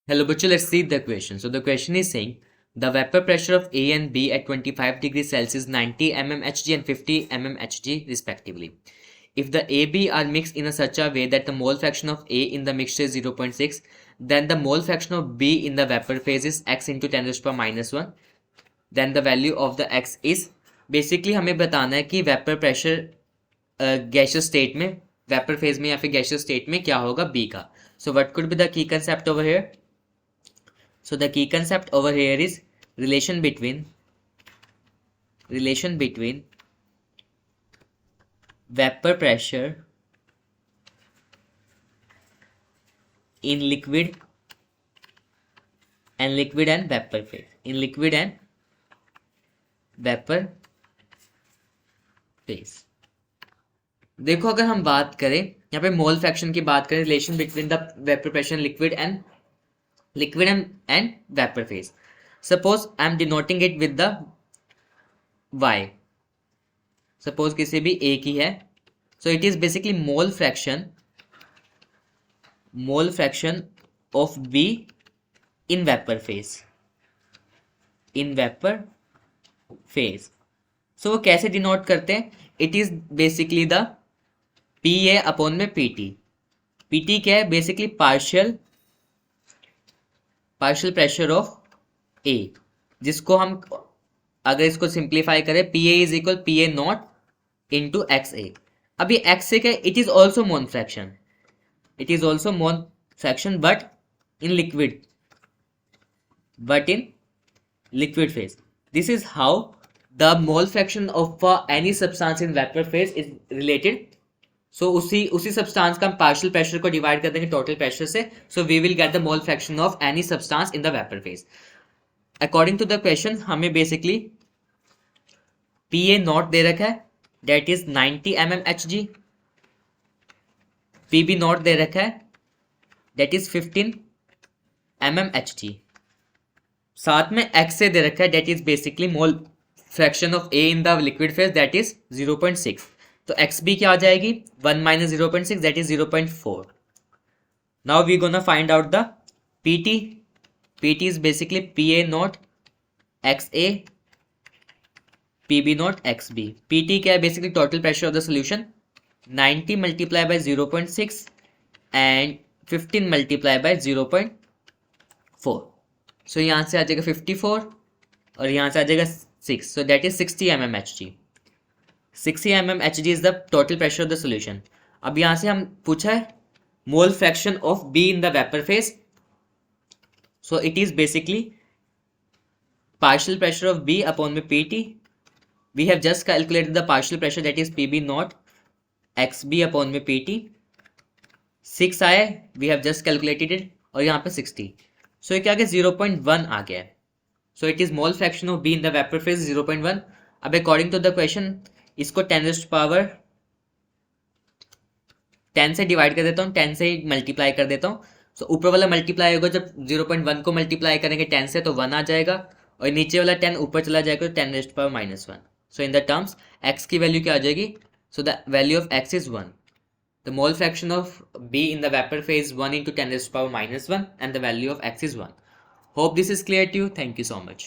Hello, bachcho, let's see the question. So the question is saying the vapor pressure of A and B at 25 degrees Celsius, 90 mmHg and 50 mmHg respectively. If the AB are mixed in a such a way that the mole fraction of A in the mixture is 0.6, then the mole fraction of B in the vapor phase is x into 10 raised to power -1. Then the value of the x is basically हमें बताना है कि vapour pressure gaseous state में, vapour phase में या फिर gaseous state में क्या होगा B का. So what could be the key concept over here? So the key concept over here is relation between vapor pressure in liquid and vapor phase. In liquid and vapor phase. देखो, अगर हम बात करें यहाँ पे mole fraction की बात करें, relation between the vapour pressure liquid and vapor phase. Suppose I am denoting it with the y. Suppose किसी भी A की है, so it is basically mole fraction of B in vapor phase. So वो कैसे denote करते हैं? It is basically the PA upon में PT. PT क्या है? Basically partial pressure of A, जिसको हम अगर इसको सिंप्लीफाई करें, PA is equal PA naught into XA. अब ये XA क्या है? It is also mole fraction but in liquid phase. This is how the mole fraction of any substance in vapour phase is related. So उसी substance का हम partial pressure को divide कर देंगे टोटल प्रेशर से. So we will get the mole fraction of any substance in the vapour phase. According to the question हमें basically PA naught दे रखा है, that is 90 mmHg. PB naught दे रखा है, डेट इज 15 mmHg. साथ में XA दे रखा है, that is basically mole fraction of A in the liquid phase, that is 0.6. तो XB क्या आ जाएगी? 1 minus 0.6, that is 0.4. Now we gonna find out the PT. PT is basically PA naught XA, PB naught XB. PT क्या है? Basically total pressure of the solution. 90 multiplied by 0.6 and 15 multiplied by 0.4. So यहाँ से आ जाएगा 54 और यहाँ से आ जाएगा 6. So that is 60 mmHg. 60 mmHg is the total pressure of the solution. अब यहाँ से हम पूछा है मोल fraction of B in the vapor phase. So it is basically partial pressure of B upon में PT. We have just calculated the partial pressure, that is PB naught XB upon में PT. 6 आया, we have just calculated it, और यहाँ पे 60. So ये क्या आ गया? 0.1 आ गया है. So it is mole fraction of B in the vapor phase 0.1. अब according to the question इसको 10 raised to power 10 से डिवाइड कर देता हूँ, 10 से ही मल्टीप्लाई कर देता हूँ. सो ऊपर वाला मल्टीप्लाई होगा, जब 0.1 को मल्टीप्लाई करेंगे 10 से तो 1 आ जाएगा, और नीचे वाला 10 ऊपर चला जाएगा तो 10 raised to power -1. So in the terms x की वैल्यू क्या आ जाएगी? So the value of x is 1. The mole fraction of B in the vapour phase 1 into 10 raised to power -1 and the value of x is 1. Hope this is clear to you. Thank you so much.